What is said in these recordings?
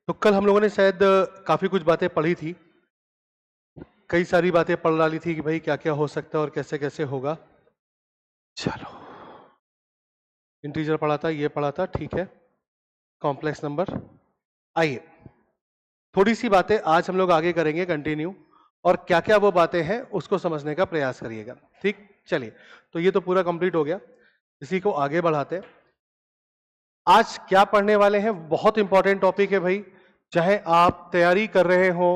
तो कल हम लोगों ने शायद काफी कुछ बातें पढ़ी थी। कई सारी बातें पढ़ डाली थी कि भाई क्या क्या हो सकता है और कैसे कैसे होगा। चलो, इंटीजर पढ़ा था, ये पढ़ा था, ठीक है। Complex number. आइए, थोड़ी सी बातें आज हम लोग आगे करेंगे कंटिन्यू, और क्या क्या वो बातें हैं उसको समझने का प्रयास करिएगा। ठीक, चलिए। तो ये तो पूरा कंप्लीट हो गया, इसी को आगे बढ़ाते हैं। आज क्या पढ़ने वाले हैं, बहुत इंपॉर्टेंट टॉपिक है भाई। चाहे आप तैयारी कर रहे हो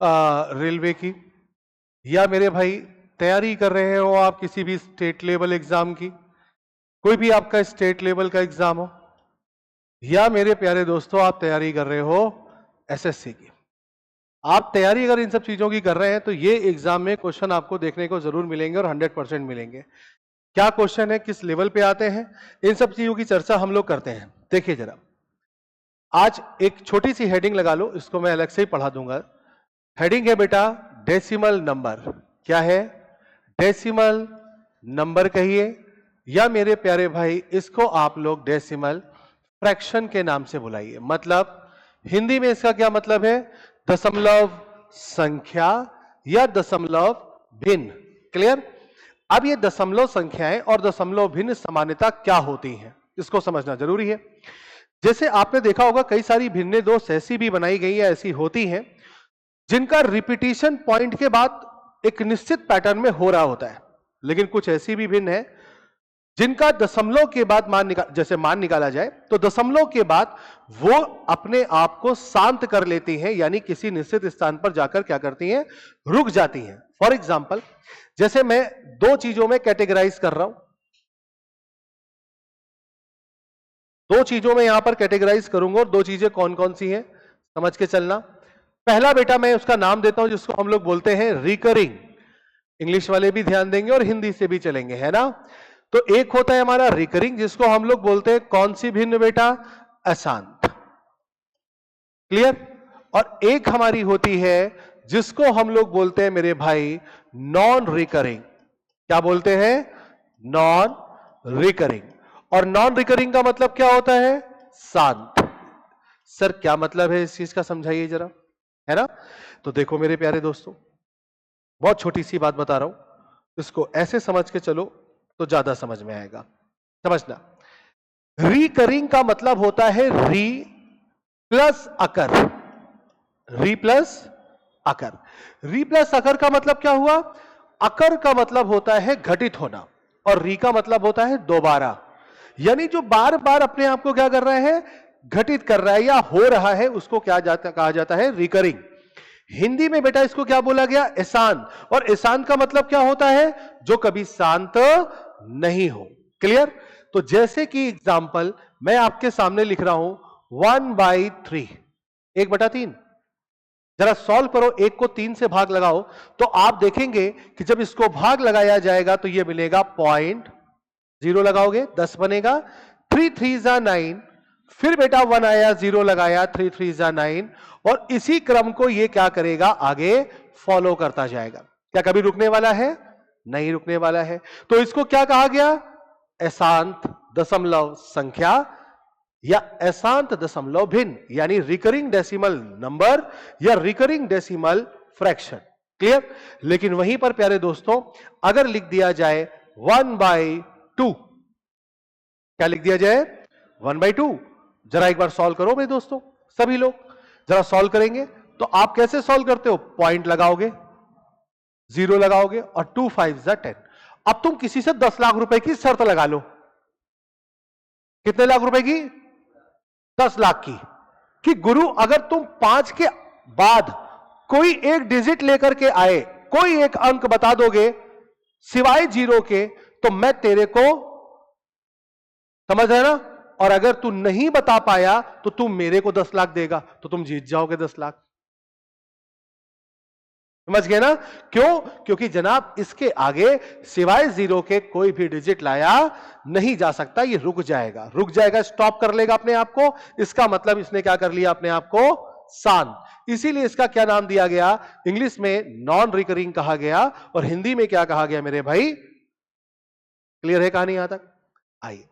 रेलवे की, या मेरे भाई तैयारी कर रहे हो आप किसी भी स्टेट लेवल एग्जाम की, कोई भी आपका स्टेट लेवल का एग्जाम हो, या मेरे प्यारे दोस्तों आप तैयारी कर रहे हो एसएससी की। आप तैयारी अगर इन सब चीजों की कर रहे हैं तो ये एग्जाम में क्वेश्चन आपको देखने को जरूर मिलेंगे और 100% मिलेंगे। क्या क्वेश्चन है, किस लेवल पे आते हैं, इन सब चीजों की चर्चा हम लोग करते हैं। देखिए जरा, आज एक छोटी सी हेडिंग लगा लो, इसको मैं अलग से ही पढ़ा दूंगा। हेडिंग है बेटा डेसिमल नंबर। क्या है? डेसिमल नंबर कहिए, या मेरे प्यारे भाई इसको आप लोग डेसिमल फ्रैक्शन के नाम से बुलाइए। मतलब हिंदी में इसका क्या मतलब है? दशमलव संख्या या दशमलव भिन्न। क्लियर? अब ये दशमलव संख्याएं और दशमलव भिन्न समानता क्या होती हैं, इसको समझना जरूरी है। जैसे आपने देखा होगा कई सारी भिन्ने दोष ऐसी भी बनाई गई है, ऐसी होती हैं जिनका रिपीटिशन पॉइंट के बाद एक निश्चित पैटर्न में हो रहा होता है, लेकिन कुछ ऐसी भी भिन्न है जिनका दशमलव के बाद जैसे मान निकाला जाए तो दशमलव के बाद वो अपने आप को शांत कर लेती हैं, यानी किसी निश्चित स्थान पर जाकर क्या करती हैं? रुक जाती हैं। फॉर एग्जाम्पल, जैसे मैं दो चीजों में कैटेगराइज कर रहा हूं, दो चीजों में यहां पर कैटेगराइज करूंगा, और दो चीजें कौन कौन सी हैं समझ के चलना। पहला बेटा मैं उसका नाम देता हूं जिसको हम लोग बोलते हैं रिकरिंग। इंग्लिश वाले भी ध्यान देंगे और हिंदी से भी चलेंगे, है ना। तो एक होता है हमारा रिकरिंग, जिसको हम लोग बोलते हैं कौन सी भिन्न बेटा? अशांत। क्लियर? और एक हमारी होती है जिसको हम लोग बोलते हैं मेरे भाई नॉन रिकरिंग। क्या बोलते हैं? Non recurring. और नॉन रिकरिंग का मतलब क्या होता है? शांत। सर क्या मतलब है इस चीज का, समझाइए जरा, है ना। तो देखो मेरे प्यारे दोस्तों, बहुत छोटी सी बात बता रहा हूं, इसको ऐसे समझ के चलो तो ज्यादा समझ में आएगा। समझना, रिकरिंग का मतलब होता है री प्लस अकर। री प्लस अकर। री प्लस अकर का मतलब क्या हुआ? अकर का मतलब होता है घटित होना, और री का मतलब होता है दोबारा, यानी जो बार बार अपने आप को क्या कर रहा है? घटित कर रहा है या हो रहा है, उसको क्या कहा जाता है? रिकरिंग। हिंदी में बेटा इसको क्या बोला गया? अशांत। और अशांत का मतलब क्या होता है? जो कभी शांत नहीं हो। क्लियर? तो जैसे कि एग्जाम्पल मैं आपके सामने लिख रहा हूं 1/3, 1/3। जरा सॉल्व करो, एक को 3 से भाग लगाओ, तो आप देखेंगे कि जब इसको भाग लगाया जाएगा तो यह मिलेगा 0.0 लगाओगे 10 बनेगा, 3 3 जा 9, फिर बेटा 1 आया, 0 लगाया, 3 3 जा 9, और इसी क्रम को ये क्या करेगा? आगे फॉलो करता जाएगा। क्या कभी रुकने वाला है? नहीं रुकने वाला है। तो इसको क्या कहा गया? अशांत दशमलव संख्या या अशांत दशमलव भिन्न, यानी रिकरिंग डेसिमल नंबर या रिकरिंग डेसिमल फ्रैक्शन। क्लियर? लेकिन वहीं पर प्यारे दोस्तों अगर लिख दिया जाए 1/2, क्या लिख दिया जाए? 1/2। जरा एक बार सॉल्व करो मेरे दोस्तों, सभी लोग जरा सॉल्व करेंगे। तो आप कैसे सॉल्व करते हो? पॉइंट लगाओगे, 0 लगाओगे, और 2 5 जा 10। अब तुम किसी से 10 लाख रुपए की शर्त लगा लो। कितने लाख रुपए की? 10 लाख की। कि गुरु अगर तुम 5 के बाद कोई एक डिजिट लेकर के आए, कोई एक अंक बता दोगे सिवाय 0 के, तो मैं तेरे को, समझ है ना, और अगर तू नहीं बता पाया तो तू मेरे को 10 लाख देगा, तो तुम जीत जाओगे 10 लाख। समझ गए ना? क्यों? क्योंकि जनाब इसके आगे सिवाय 0 के कोई भी डिजिट लाया नहीं जा सकता, ये रुक जाएगा, रुक जाएगा, स्टॉप कर लेगा अपने आप को। इसका मतलब इसने क्या कर लिया? अपने आप को शांत। इसीलिए इसका क्या नाम दिया गया? इंग्लिश में नॉन रिकरिंग कहा गया, और हिंदी में क्या कहा गया मेरे भाई? क्लियर है कहानी यहां तक? आइए,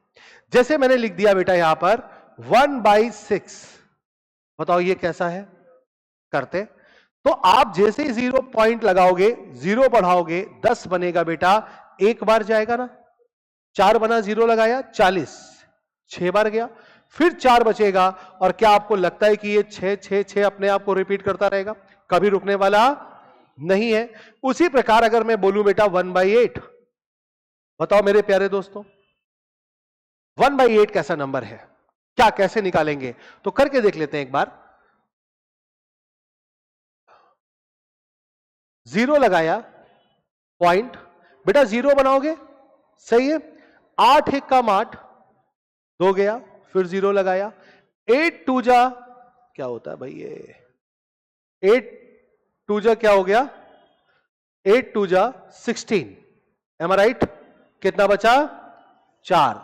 जैसे मैंने लिख दिया बेटा यहां पर 1/6, बताओ ये कैसा है करते। तो आप जैसे 0 पॉइंट लगाओगे, 0 बढ़ाओगे, 10 बनेगा बेटा, एक बार जाएगा ना, 4 बना 0 लगाया 40, 6 बार गया, फिर 4 बचेगा। और क्या आपको लगता है कि ये 6 6 6 अपने आप को रिपीट करता रहेगा, कभी रुकने वाला नहीं है। उसी प्रकार अगर मैं बोलूं बेटा 1/8, बताओ मेरे प्यारे दोस्तों 1/8 कैसा नंबर है, क्या कैसे निकालेंगे, तो करके देख लेते हैं एक बार। 0 लगाया पॉइंट, बेटा 0 बनाओगे, सही है, 8 1 का 8, 2 गया, फिर 0 लगाया, 8 2 जा क्या होता है भाई, ये 8 2 जा क्या हो गया, 8 2 जा 16, एम आई राइट, कितना बचा 4,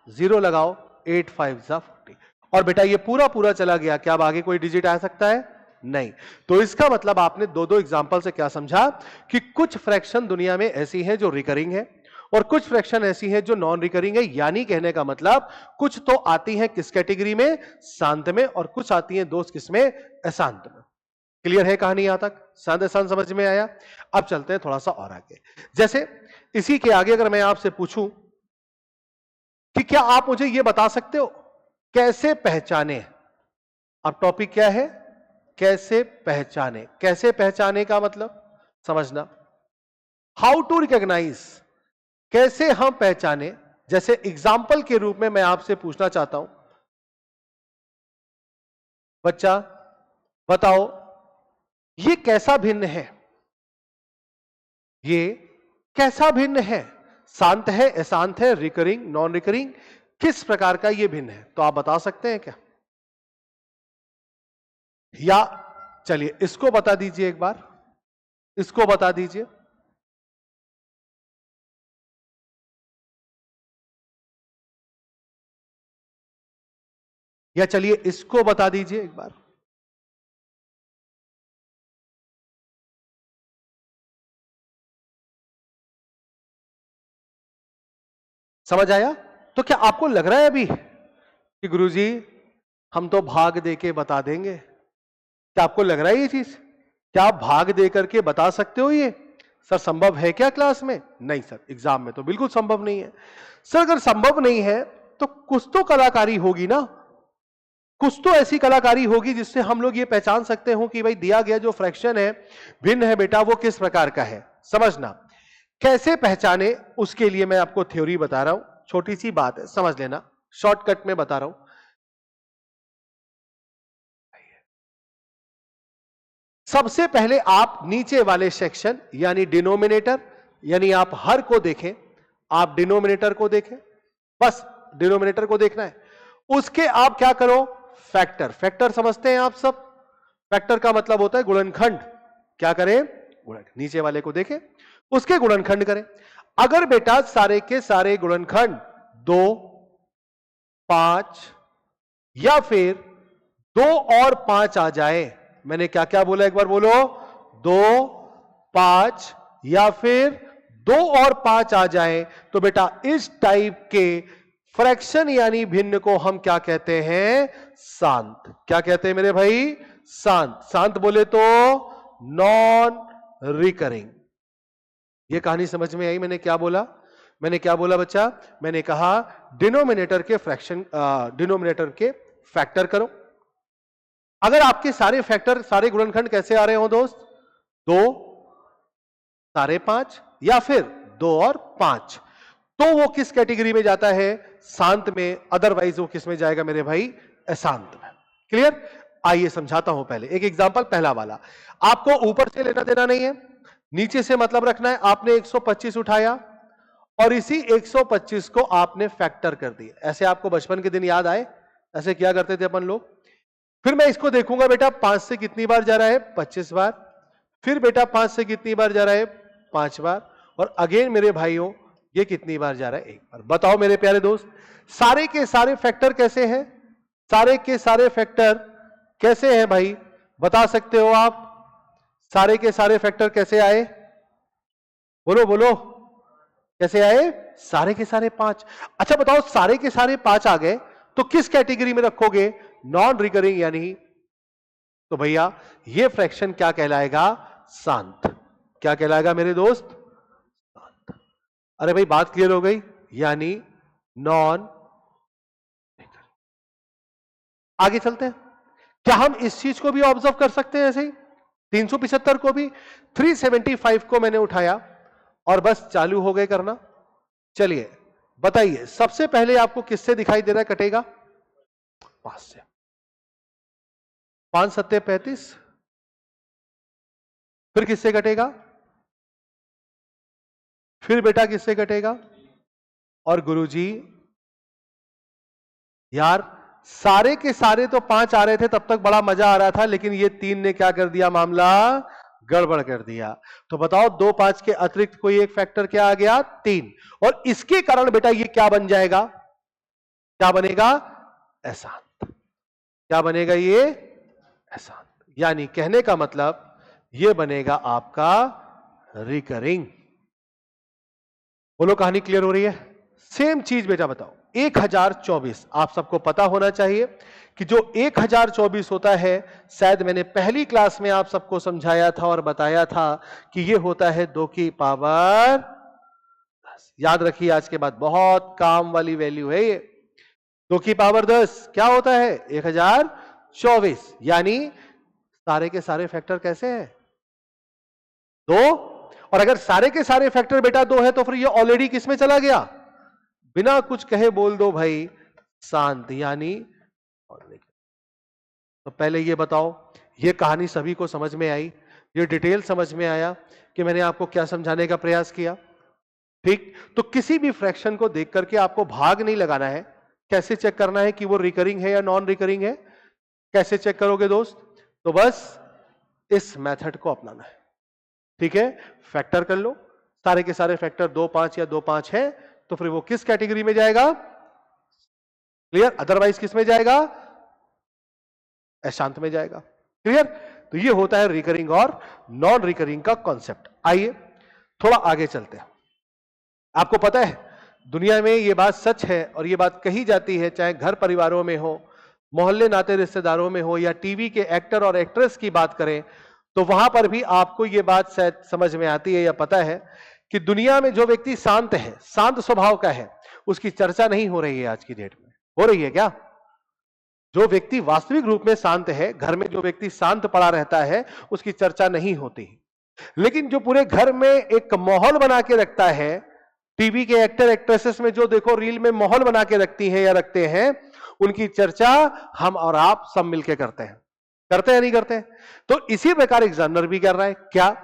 0 लगाओ, 8 5 जा 40, और बेटा ये पूरा पूरा चला गया, क्या अब आगे कोई डिजिट आ सकता है, नहीं। तो इसका मतलब आपने दो दो एग्जाम्पल से क्या समझा कि कुछ फ्रैक्शन दुनिया में ऐसी हैं जो रिकरिंग है और कुछ फ्रैक्शन ऐसी हैं जो नॉन रिकरिंग है। यानी कहने का मतलब कुछ तो आती हैं किस कैटेगरी में, शांत में, और कुछ आती हैं दोस्त किसमें, अशांत में। क्लियर है कहानी यहां तक, शांत अशांत समझ में आया। अब चलते हैं थोड़ा सा और आगे। जैसे इसी के आगे अगर मैं आपसे पूछूं कि क्या आप मुझे यह बता सकते हो कैसे पहचाने, अब टॉपिक क्या है, कैसे पहचाने। कैसे पहचाने का मतलब समझना, हाउ टू रिकॉग्नाइज, कैसे हम पहचाने। जैसे एग्जाम्पल के रूप में मैं आपसे पूछना चाहता हूं, बच्चा बताओ ये कैसा भिन्न है, ये कैसा भिन्न है, शांत है, अशांत है, रिकरिंग, नॉन रिकरिंग, किस प्रकार का ये भिन्न है, तो आप बता सकते हैं क्या, या चलिए इसको बता दीजिए एक बार, इसको बता दीजिए। या चलिए इसको बता दीजिए एक बार। समझ आया। तो क्या आपको लग रहा है अभी कि गुरुजी हम तो भाग दे के बता देंगे, क्या आपको लग रहा है ये चीज, क्या आप भाग दे करके बता सकते हो ये, सर संभव है क्या क्लास में, नहीं सर एग्जाम में तो बिल्कुल संभव नहीं है। सर अगर संभव नहीं है तो कुछ तो कलाकारी होगी ना, कुछ तो ऐसी कलाकारी होगी जिससे हम लोग ये पहचान सकते हो कि भाई दिया गया जो फ्रैक्शन है भिन्न है बेटा, वो किस प्रकार का है। समझना कैसे पहचाने, उसके लिए मैं आपको थ्योरी बता रहा हूं, छोटी सी बात है समझ लेना, शॉर्टकट में बता रहा हूं। सबसे पहले आप नीचे वाले सेक्शन यानी डिनोमिनेटर, यानी आप हर को देखें, आप डिनोमिनेटर को देखें, बस डिनोमिनेटर को देखना है। उसके आप क्या करो, फैक्टर, फैक्टर समझते हैं आप सब, फैक्टर का मतलब होता है गुणनखंड, क्या करें, गुणनखंड, नीचे वाले को देखें उसके गुणनखंड करें। अगर बेटा सारे के सारे गुणनखंड 2 5 या फिर 2 और 5 आ जाए, मैंने क्या क्या बोला एक बार बोलो, 2 5 या फिर 2 और 5 आ जाए, तो बेटा इस टाइप के फ्रैक्शन यानी भिन्न को हम क्या कहते हैं, शांत। क्या कहते हैं मेरे भाई, शांत। शांत बोले तो नॉन रिकरिंग। ये कहानी समझ में आई, मैंने क्या बोला, मैंने क्या बोला बच्चा, मैंने कहा डिनोमिनेटर के फ्रैक्शन, डिनोमिनेटर के फैक्टर करो। अगर आपके सारे फैक्टर, सारे गुणनखंड कैसे आ रहे हो दोस्त, 2 साढ़े 5 या फिर 2 और 5, तो वो किस कैटेगरी में जाता है, शांत में, अदरवाइज वो किस में जाएगा मेरे भाई, अशांत में। क्लियर। आइए समझाता हूं, पहले एक एग्जांपल, पहला वाला, आपको ऊपर से लेना देना नहीं है, नीचे से मतलब रखना है। आपने 125 उठाया और इसी 125 को आपने फैक्टर कर दिया। ऐसे आपको बचपन के दिन याद आए, ऐसे क्या करते थे अपन लोग। फिर मैं इसको देखूंगा बेटा 5 से कितनी बार जा रहा है, 25 बार, फिर बेटा 5 से कितनी बार जा रहा है, 5 बार, और अगेन मेरे भाइयों ये कितनी बार जा रहा है, 1 बार। बताओ मेरे प्यारे दोस्त, सारे के सारे फैक्टर कैसे हैं, सारे के सारे फैक्टर कैसे हैं भाई, बता सकते हो आप, सारे के सारे फैक्टर कैसे आए, बोलो बोलो, कैसे आए, सारे के सारे 5। अच्छा बताओ सारे के सारे 5 आ गए तो किस कैटेगरी में रखोगे, नॉन रिकरिंग यानी तो भैया ये फ्रैक्शन क्या कहलाएगा? शांत। क्या कहलाएगा मेरे दोस्त? शांत। अरे भाई बात क्लियर हो गई? यानी नॉन। आगे चलते हैं। क्या हम इस चीज को भी ऑब्जर्व कर सकते हैं? ऐसे ही 375 को भी, 375 को मैंने उठाया और बस चालू हो गए करना। चलिए बताइए, सबसे पहले आपको किससे दिखाई दे रहा है कटेगा? 5 से। 5 सत्ते 35, फिर किससे कटेगा? फिर बेटा किससे कटेगा? और गुरुजी यार सारे के सारे तो 5 आ रहे थे, तब तक बड़ा मजा आ रहा था, लेकिन ये 3 ने क्या कर दिया? मामला गड़बड़ कर दिया। तो बताओ 2 5 के अतिरिक्त कोई एक फैक्टर क्या आ गया? 3। और इसके कारण बेटा ये क्या बन जाएगा? क्या बनेगा? अशांत। क्या बनेगा ये? अशांत। यानी कहने का मतलब ये बनेगा आपका रिकरिंग। बोलो कहानी क्लियर हो रही है? सेम चीज बेटा बताओ 1024, आप सबको पता होना चाहिए कि जो 1024 होता है, शायद मैंने पहली क्लास में आप सबको समझाया था और बताया था कि ये होता है 2 की पावर 10। याद रखिए आज के बाद बहुत काम वाली वैल्यू है ये। 2 की पावर 10 क्या होता है? 1024। यानी सारे के सारे फैक्टर कैसे हैं? 2। और अगर सारे के सारे फैक्टर बेटा 2 है तो फिर ये ऑलरेडी किसमें चला गया? बिना कुछ कहे बोल दो भाई, शांत। यानी तो पहले ये बताओ, ये कहानी सभी को समझ में आई? ये डिटेल समझ में आया कि मैंने आपको क्या समझाने का प्रयास किया? ठीक। तो किसी भी फ्रैक्शन को देख करके आपको भाग नहीं लगाना है। कैसे चेक करना है कि वो रिकरिंग है या नॉन रिकरिंग है? कैसे चेक करोगे दोस्त? तो बस इस मेथड को अपनाना है। ठीक है, फैक्टर कर लो, सारे के सारे फैक्टर 2 5 या 2 5 है, तो फिर वो किस कैटेगरी में जाएगा? क्लियर? अदरवाइज किस में जाएगा? अशांत में जाएगा। क्लियर? तो ये होता है रिकरिंग और नॉन रिकरिंग का कॉन्सेप्ट। आइए थोड़ा आगे चलते हैं। आपको पता है दुनिया में ये बात सच है और ये बात कही जाती है, चाहे घर परिवारों में हो, मोहल्ले नाते रिश्तेदारों में हो, या टीवी के एक्टर और एक्ट्रेस की बात करें, तो वहां पर भी आपको ये बात शायद समझ में आती है या पता है कि दुनिया में जो व्यक्ति शांत है, शांत स्वभाव का है, उसकी चर्चा नहीं हो रही है आज की डेट में। हो रही है क्या? जो व्यक्ति वास्तविक रूप में शांत है, घर में जो व्यक्ति शांत पड़ा रहता है, उसकी चर्चा नहीं होती। लेकिन जो पूरे घर में एक माहौल बना के रखता है, टीवी के एक्टर एक्ट्रेसेस में जो देखो रील में माहौल बना के रखती हैं या रखते हैं, उनकी चर्चा हम और आप सब मिलकर करते हैं। करते हैं नहीं करते? तो इसी प्रकार एग्जामिनर भी कर रहा है। क्या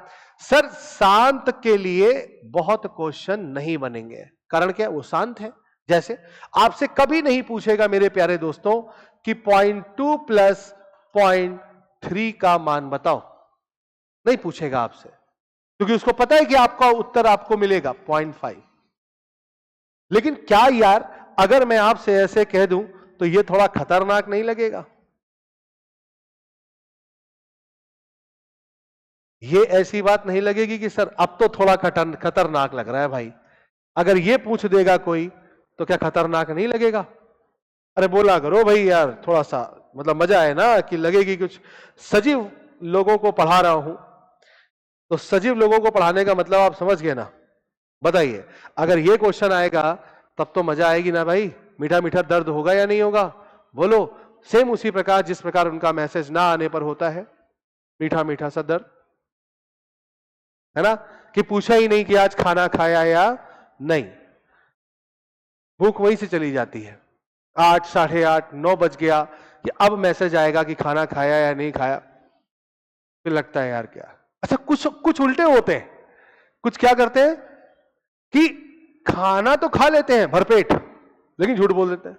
सर शांत के लिए बहुत क्वेश्चन नहीं बनेंगे? कारण क्या? वो शांत है। जैसे आपसे कभी नहीं पूछेगा मेरे प्यारे दोस्तों कि 0.2 प्लस 0.3 का मान बताओ, नहीं पूछेगा आपसे, क्योंकि उसको पता है कि आपका उत्तर आपको मिलेगा 0.5। लेकिन क्या यार अगर मैं आपसे ऐसे कह दूं तो ये थोड़ा खतरनाक नहीं लगेगा? ये ऐसी बात नहीं लगेगी कि सर अब तो थोड़ा खतरनाक लग रहा है भाई? अगर ये पूछ देगा कोई तो क्या खतरनाक नहीं लगेगा? अरे बोला करो भाई यार, थोड़ा सा मतलब मजा है ना, कि लगेगी कुछ सजीव लोगों को पढ़ा रहा हूं। तो सजीव लोगों को पढ़ाने का मतलब आप समझ गए ना? बताइए, अगर ये क्वेश्चन आएगा तब तो मजा आएगी ना भाई? मीठा मीठा दर्द होगा या नहीं होगा? बोलो। सेम उसी प्रकार जिस प्रकार उनका मैसेज ना आने पर होता है मीठा मीठा सा दर्द, है ना? कि पूछा ही नहीं कि आज खाना खाया या नहीं, भूख वहीं से चली जाती है। 8 साढ़े 8 9 बज गया कि अब मैसेज आएगा कि खाना खाया या नहीं खाया, फिर लगता है यार क्या। अच्छा कुछ उल्टे होते हैं, कुछ क्या करते हैं कि खाना तो खा लेते हैं भरपेट, लेकिन झूठ बोल देते हैं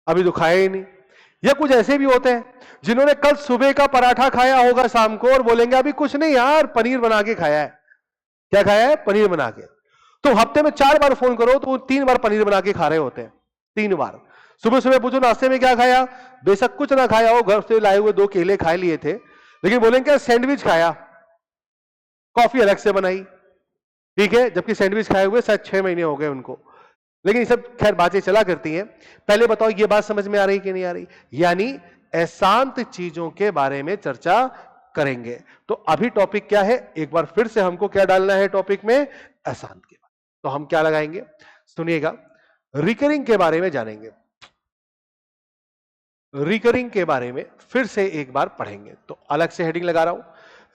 अभी तो खाया ही नहीं। या कुछ ऐसे भी होते हैं जिन्होंने कल सुबह का पराठा खाया होगा शाम को और बोलेंगे अभी कुछ नहीं यार, पनीर बना के खाया है। क्या खाया है? पनीर बना के। तो हफ्ते में 4 बार फोन करो तो वो 3 बार पनीर बना के खा रहे होते हैं। 3 बार। सुबह सुबह पूछो नाश्ते में क्या खाया, बेशक कुछ ना खाया हो, घर से लाए हुए 2 केले खा लिए थे, लेकिन बोलेंगे सैंडविच खाया, कॉफी अलग से बनाई, ठीक है, जबकि सैंडविच खाए हुए शायद 6 महीने हो गए उनको। लेकिन ये सब खैर बातें चला करती हैं। पहले बताओ ये बात समझ में आ रही कि नहीं आ रही? यानी अशांत चीजों के बारे में चर्चा करेंगे। तो अभी टॉपिक क्या है, एक बार फिर से हमको क्या डालना है टॉपिक में, अशांत के बारे में। तो हम क्या लगाएंगे, सुनिएगा, रिकरिंग के बारे में जानेंगे। रिकरिंग के बारे में फिर से एक बार पढ़ेंगे। तो अलग से हेडिंग लगा रहा हूं,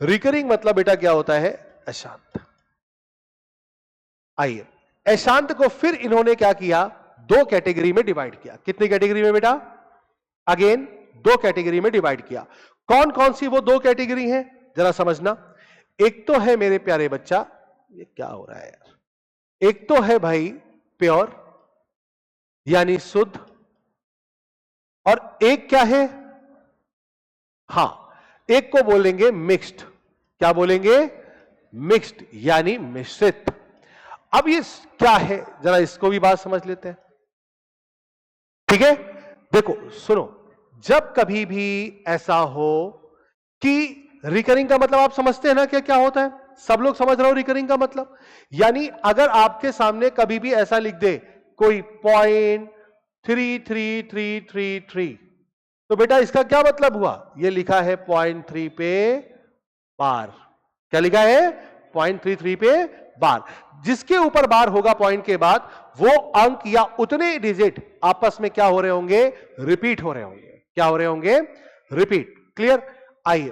रिकरिंग मतलब बेटा क्या होता है, अशांत। आइए, अशांत को फिर इन्होंने क्या किया, दो कैटेगरी में डिवाइड किया। कितनी कैटेगरी में बेटा, अगेन दो कैटेगरी में डिवाइड किया। कौन कौन सी वो दो कैटेगरी हैं, जरा समझना। एक तो है मेरे प्यारे बच्चा, ये क्या हो रहा है यार, एक तो है भाई प्योर यानी शुद्ध, और एक क्या है, हां, एक को बोलेंगे मिक्स्ड। क्या बोलेंगे, मिक्स्ड यानी मिश्रित। अब ये क्या है, जरा इसको भी बात समझ लेते हैं, ठीक है। देखो सुनो, जब कभी भी ऐसा हो कि रिकरिंग का मतलब आप समझते हैं ना क्या क्या होता है, सब लोग समझ रहे हो रिकरिंग का मतलब, यानी अगर आपके सामने कभी भी ऐसा लिख दे कोई 0.3333, तो बेटा इसका क्या मतलब हुआ, ये लिखा है 0.3 पे बार। क्या लिखा है, 0.33 पे बार। जिसके ऊपर बार होगा पॉइंट के बाद, वो अंक या उतने डिजिट आपस में क्या हो रहे होंगे, रिपीट हो रहे होंगे। क्या हो रहे होंगे, रिपीट। क्लियर। आइए,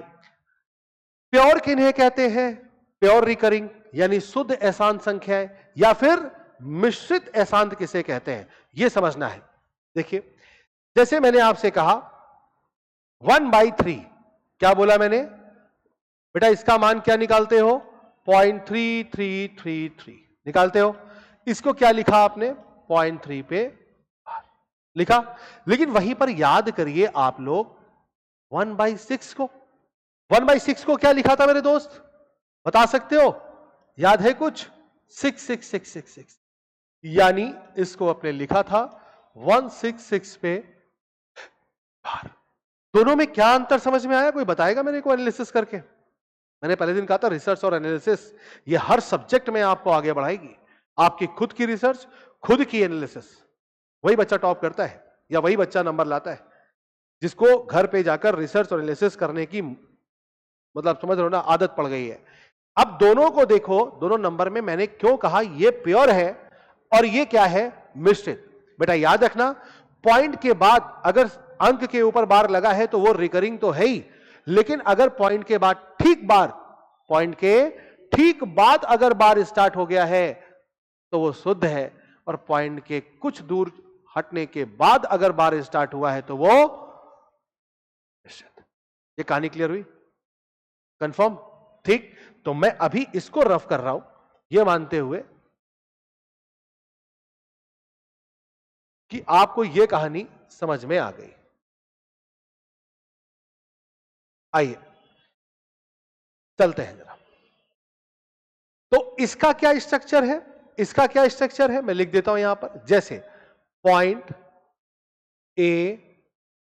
प्योर किन्हें कहते हैं, प्योर रिकरिंग यानी शुद्ध अशांत संख्याएं, या फिर मिश्रित अशांत किसे कहते हैं, यह समझना है। देखिए, जैसे मैंने आपसे कहा 1/3, क्या बोला मैंने बेटा, इसका मान क्या निकालते हो, 0.3333 निकालते हो। इसको क्या लिखा आपने, 0.3 पे लिखा। लेकिन वहीं पर याद करिए आप लोग 1/6 को, 1/6 को क्या लिखा था मेरे दोस्त, बता सकते हो, याद है कुछ, 66666, यानी इसको अपने लिखा था 166 पे बार। दोनों में क्या अंतर समझ में आया, कोई बताएगा मेरे को एनालिसिस करके। मैंने पहले दिन कहा था रिसर्च और एनालिसिस ये हर सब्जेक्ट में आपको आगे बढ़ाएगी। आपकी खुद की रिसर्च, खुद की एनालिसिस, वही बच्चा टॉप करता है या वही बच्चा नंबर लाता है जिसको घर पे जाकर रिसर्च और एनालिसिस करने की, मतलब समझ रहे हो ना, आदत पड़ गई है। अब दोनों को देखो, दोनों नंबर में मैंने क्यों कहा ये प्योर है और ये क्या है, मिश्रित। बेटा याद रखना, पॉइंट के बाद अगर अंक के ऊपर बार लगा है तो वो रिकरिंग तो है ही, लेकिन अगर पॉइंट के बाद ठीक बार, पॉइंट के ठीक बाद अगर बार स्टार्ट हो गया है तो वो शुद्ध है, और पॉइंट के कुछ दूर हटने के बाद अगर बार स्टार्ट हुआ है तो वो मिश्रित। ये कहानी क्लियर हुई, कंफर्म, ठीक। तो मैं अभी इसको रफ कर रहा हूं ये मानते हुए कि आपको यह कहानी समझ में आ गई। आइए चलते हैं जरा। तो इसका क्या स्ट्रक्चर है, इसका क्या स्ट्रक्चर है मैं लिख देता हूं यहां पर। जैसे पॉइंट ए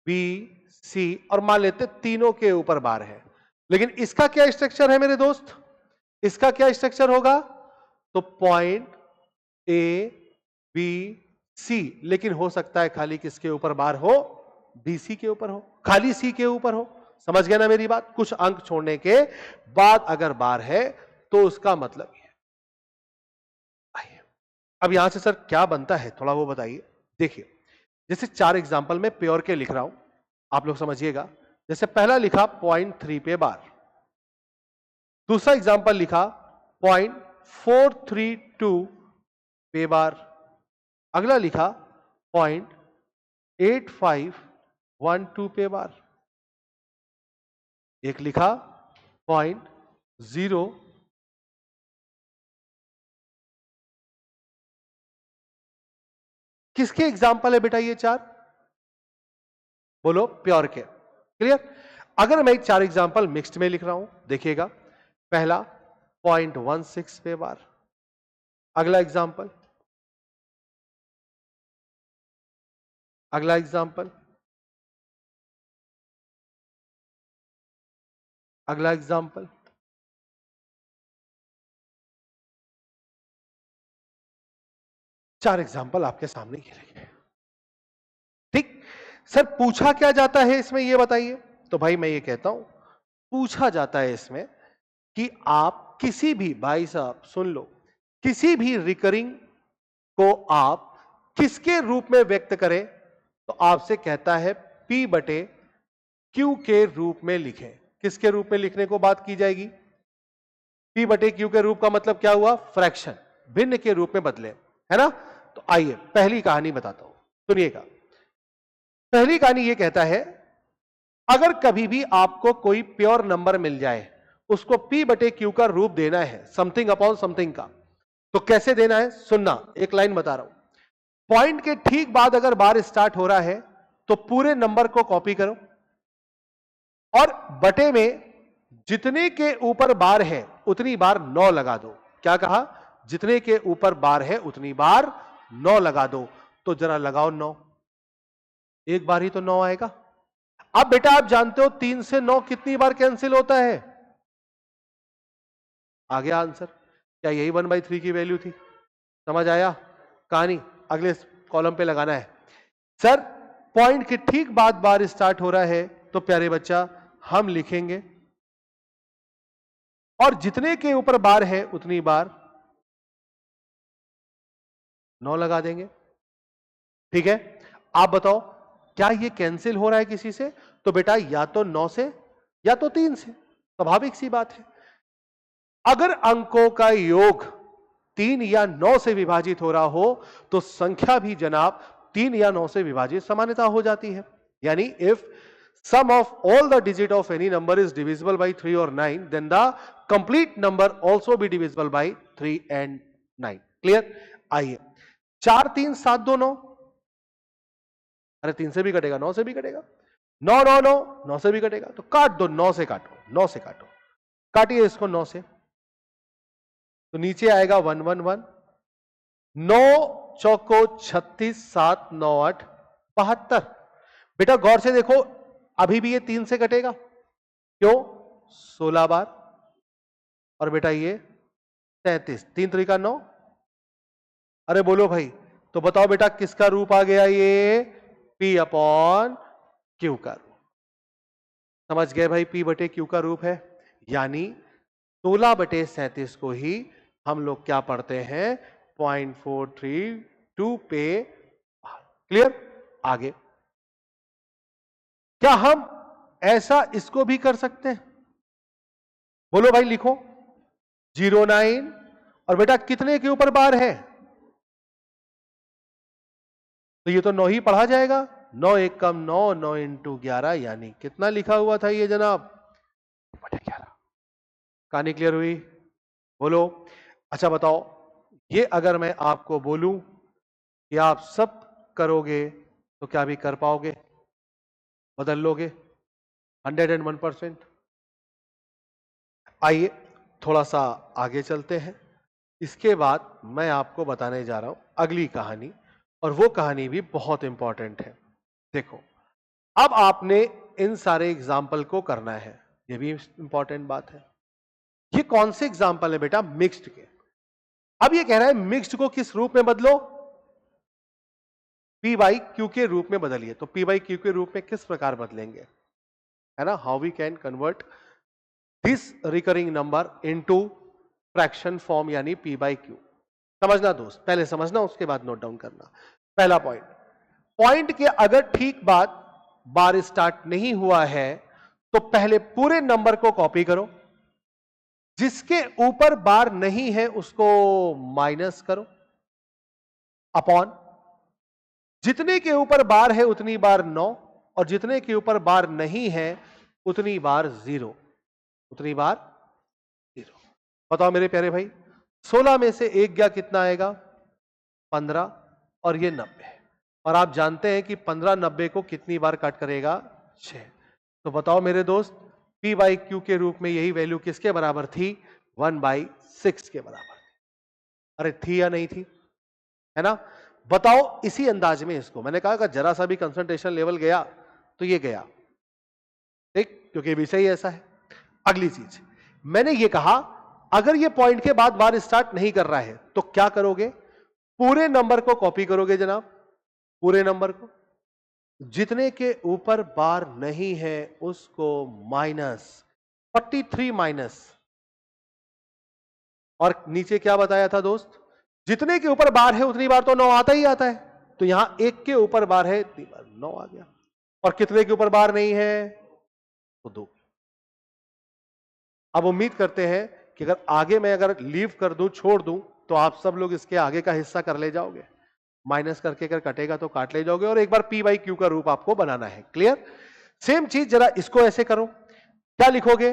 बी सी, और मान लेते तीनों के ऊपर बार है, लेकिन इसका क्या स्ट्रक्चर है मेरे दोस्त, इसका क्या स्ट्रक्चर होगा, तो पॉइंट ए बी सी, लेकिन हो सकता है खाली किसके ऊपर बार हो, बीसी के ऊपर हो, खाली सी के ऊपर हो। समझ गया ना मेरी बात, कुछ अंक छोड़ने के बाद अगर बार है तो उसका मतलब ये। आइए अब यहां से सर क्या बनता है थोड़ा वो बताइए। देखिए, जैसे 4 एग्जांपल में प्योर के लिख रहा हूं, आप लोग समझिएगा। जैसे पहला लिखा 0.3 पे बार, दूसरा एग्जांपल लिखा 0.432 पे बार, अगला लिखा 0.8512 पे बार, एक लिखा 0.0, किसके एग्जाम्पल है बेटा ये 4, बोलो प्योर के। क्लियर। अगर मैं 4 एग्जाम्पल मिक्स्ड में लिख रहा हूं, देखिएगा, पहला 0.16 पे बार, अगला एग्जाम्पल, अगला एग्जाम्पल, अगला एग्जाम्पल, चार एग्जाम्पल आपके सामने ये लिखे, ठीक। सर पूछा क्या जाता है इसमें ये बताइए। तो भाई मैं ये कहता हूं, पूछा जाता है इसमें कि आप किसी भी, भाई साहब सुन लो, किसी भी रिकरिंग को आप किसके रूप में व्यक्त करें, तो आपसे कहता है P बटे Q के रूप में लिखें। किसके रूप में लिखने को बात की जाएगी? P बटे Q के रूप का मतलब क्या हुआ? फ्रैक्शन, भिन्न के रूप में बदले, है ना। तो आइए पहली कहानी बताता हूं, सुनिएगा। पहली कहानी ये कहता है, अगर कभी भी आपको कोई प्योर नंबर मिल जाए, उसको P बटे Q का रूप देना है, समथिंग अपॉन समथिंग का, तो कैसे देना है सुनना। एक लाइन बता रहा हूं, पॉइंट के ठीक बाद अगर बार स्टार्ट हो रहा है तो पूरे नंबर को कॉपी करो और बटे में जितने के ऊपर बार है उतनी बार 9 लगा दो। क्या कहा? जितने के ऊपर बार है उतनी बार 9 लगा दो। तो जरा लगाओ 9, एक बार ही तो 9 आएगा। अब बेटा आप जानते हो 3 से 9 कितनी बार कैंसिल होता है? आ गया आंसर। क्या यही 1/3 की वैल्यू थी? समझ आया कहानी? अगले कॉलम पे लगाना है। सर पॉइंट के ठीक बाद बार स्टार्ट हो रहा है तो प्यारे बच्चा हम लिखेंगे और जितने के ऊपर बार है उतनी बार 9 लगा देंगे। ठीक है, आप बताओ क्या ये कैंसिल हो रहा है किसी से? तो बेटा या तो 9 से या तो 3 से, स्वाभाविक सी बात है। अगर अंकों का योग 3 या 9 से विभाजित हो रहा हो तो संख्या भी जनाब 3 या 9 से विभाजित सामान्यता हो जाती है। यानी if sum of all the digit of any number is divisible by 3 or 9, then the complete number also be divisible by 3 and 9. Clear? आइए 4 3 7 2 9, अरे 3 से भी कटेगा, 9 से भी कटेगा, 9 9 9 9 से भी कटेगा, तो काट दो, 9 से काटो, 9 से काटो, काटिए इसको 9 से, तो नीचे आएगा 1 1 1, 9 चौको 36, 7 9 8 72। बेटा गौर से देखो अभी भी ये 3 से कटेगा, क्यों? 16 बार, और बेटा ये 33, 3 3 का 9। अरे बोलो भाई, तो बताओ बेटा किसका रूप आ गया? ये P अपॉन Q का रूप। समझ गए भाई? P बटे Q का रूप है, यानी 16 बटे 37 को ही हम लोग क्या पढ़ते हैं? 0.432 पे। क्लियर? आगे क्या हम ऐसा इसको भी कर सकते हैं? बोलो भाई, लिखो 09, और बेटा कितने के ऊपर बार है? तो ये तो 9 ही पढ़ा जाएगा, 9 1 कम 9, 9 इंटू 11, यानी कितना लिखा हुआ था ये जनाब? 11। कहानी क्लियर हुई? बोलो। अच्छा बताओ, ये अगर मैं आपको बोलूं कि आप सब करोगे तो क्या भी कर पाओगे? बदल लोगे 101%? आइए थोड़ा सा आगे चलते हैं। इसके बाद मैं आपको बताने जा रहा हूं अगली कहानी, और वो कहानी भी बहुत इंपॉर्टेंट है। देखो, अब आपने इन सारे एग्जाम्पल को करना है, ये भी इंपॉर्टेंट बात है। ये कौन से एग्जाम्पल है बेटा? मिक्स्ड के। अब ये कह रहा है मिक्स्ड को किस रूप में बदलो? P बाई Q के रूप में बदलिए। तो P बाई Q के रूप में किस प्रकार बदलेंगे, है ना? How we can convert this recurring number into fraction form, यानी P बाई Q। समझना दोस्त, पहले समझना, उसके बाद नोट डाउन करना। पहला पॉइंट, पॉइंट के अगर ठीक बाद बार स्टार्ट नहीं हुआ है तो पहले पूरे नंबर को कॉपी करो, जिसके ऊपर बार नहीं है उसको माइनस करो, अपॉन जितने के ऊपर बार है उतनी बार 9, और जितने के ऊपर बार नहीं है उतनी बार 0, उतनी बार 0। बताओ मेरे प्यारे भाई, 16 में से 1 गया, कितना आएगा? 15, और ये 90, और आप जानते हैं कि 15 90 को कितनी बार काट करेगा? 6। तो बताओ मेरे दोस्त, P बाई Q के रूप में यही वैल्यू किसके बराबर थी? 1/6 के बराबर थी। अरे थी या नहीं थी? है ना? बताओ इसी अंदाज में इसको, मैंने कहा अगर जरा सा भी कंसंट्रेशन लेवल गया तो ये गया, ठीक, क्योंकि विषय ही ऐसा है। अगली चीज मैंने ये कहा, अगर ये पॉइंट के बाद बार स्टार्ट नहीं कर रहा है तो क्या करोगे? पूरे नंबर को कॉपी करोगे जनाब, पूरे नंबर को, जितने के ऊपर बार नहीं है उसको माइनस 43 माइनस, और नीचे क्या बताया था दोस्त, जितने के ऊपर बार है उतनी बार तो 9 आता ही आता है, तो यहां 1 के ऊपर बार है इतनी बार 9 आ गया, और कितने के ऊपर बार नहीं है तो 2। अब उम्मीद करते हैं कि अगर आगे मैं अगर लीव कर दूं, छोड़ दूं, तो आप सब लोग इसके आगे का हिस्सा कर ले जाओगे, माइनस करके अगर कटेगा तो काट ले जाओगे, और एक बार पी बाई क्यू का रूप आपको बनाना है। क्लियर? सेम चीज जरा इसको ऐसे करो, क्या लिखोगे,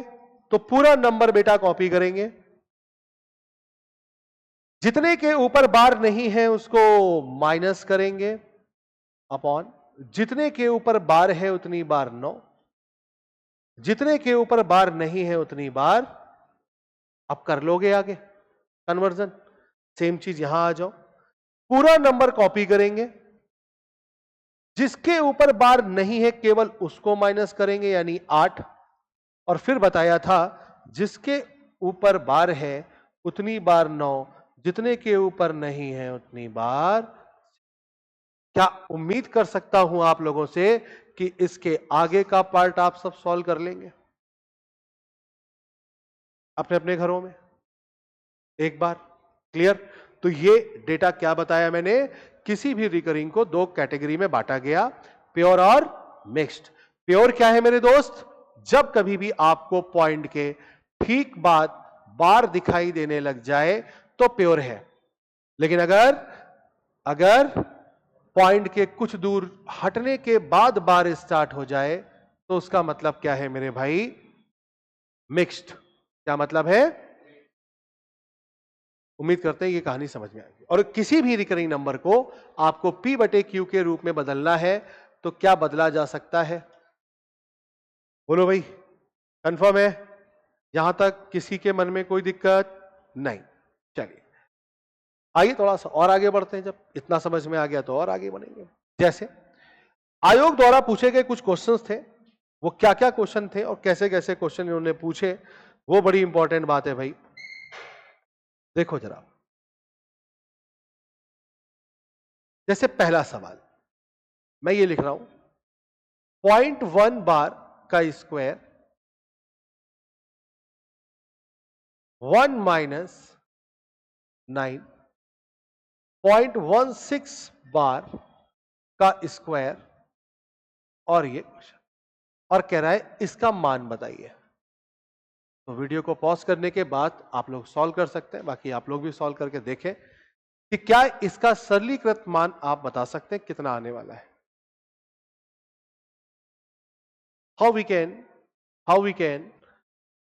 तो पूरा नंबर बेटा कॉपी करेंगे, जितने के ऊपर बार नहीं है उसको माइनस करेंगे अपॉन जितने के ऊपर बार है उतनी बार 9, जितने के ऊपर बार नहीं है उतनी बार, अब कर लोगे आगे कन्वर्जन। सेम चीज यहां आ जाओ, पूरा नंबर कॉपी करेंगे, जिसके ऊपर बार नहीं है केवल उसको माइनस करेंगे यानी 8, और फिर बताया था जिसके ऊपर बार है उतनी बार 9, जितने के ऊपर नहीं है उतनी बार। क्या उम्मीद कर सकता हूं आप लोगों से कि इसके आगे का पार्ट आप सब सॉल्व कर लेंगे अपने अपने घरों में एक बार? क्लियर? तो ये डेटा क्या बताया मैंने, किसी भी रिकरिंग को 2 कैटेगरी में बांटा गया, प्योर और मिक्स्ड। प्योर क्या है मेरे दोस्त, जब कभी भी आपको पॉइंट के ठीक बाद बार दिखाई देने लग जाए तो प्योर है, लेकिन अगर पॉइंट के कुछ दूर हटने के बाद बार स्टार्ट हो जाए तो उसका मतलब क्या है मेरे भाई, मिक्स्ड। क्या मतलब है? उम्मीद करते हैं ये कहानी समझ में आएगी। और किसी भी रिकरिंग नंबर को आपको P बटे Q के रूप में बदलना है तो क्या बदला जा सकता है, बोलो भाई, कंफर्म है? यहां तक किसी के मन में कोई दिक्कत नहीं? चलिए आइए थोड़ा सा और आगे बढ़ते हैं, जब इतना समझ में आ गया तो और आगे बढ़ेंगे। जैसे आयोग द्वारा पूछे गए कुछ क्वेश्चंस थे, वो क्या क्या क्वेश्चन थे और कैसे कैसे क्वेश्चन इन्होंने पूछे, वो बड़ी इंपॉर्टेंट बात है भाई। देखो जरा, जैसे पहला सवाल मैं ये लिख रहा हूं, 0.1 बार का स्क्वायर 1 माइनस 9, 0.16 बार का स्क्वायर, और ये क्वेश्चन, और कह रहा है इसका मान बताइए। तो वीडियो को पॉज करने के बाद आप लोग सॉल्व कर सकते हैं, बाकी आप लोग भी सॉल्व करके देखें कि क्या इसका सरलीकृत मान आप बता सकते हैं कितना आने वाला है। How we can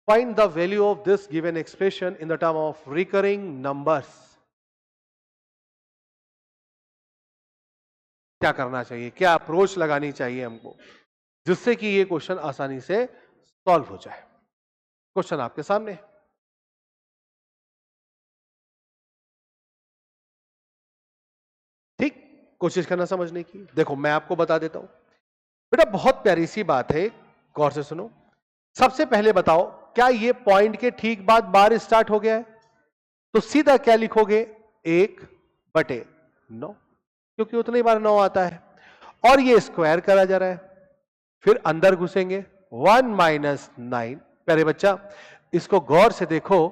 find the value of this given expression in the term of recurring numbers? क्या करना चाहिए, क्या अप्रोच लगानी चाहिए हमको जिससे कि ये क्वेश्चन आसानी से सॉल्व हो जाए। क्वेश्चन आपके सामने है, ठीक? कोशिश करना समझने की। देखो मैं आपको बता देता हूं बेटा, बहुत प्यारी सी बात है, गौर से सुनो। सबसे पहले बताओ, क्या ये पॉइंट के ठीक बाद बार स्टार्ट हो गया है? तो सीधा क्या लिखोगे, 1/9, क्योंकि उतनी बार 9 आता है, और ये स्क्वायर करा जा रहा है। फिर अंदर घुसेंगे, 1 माइनस 9। प्यारे बच्चा इसको गौर से देखो,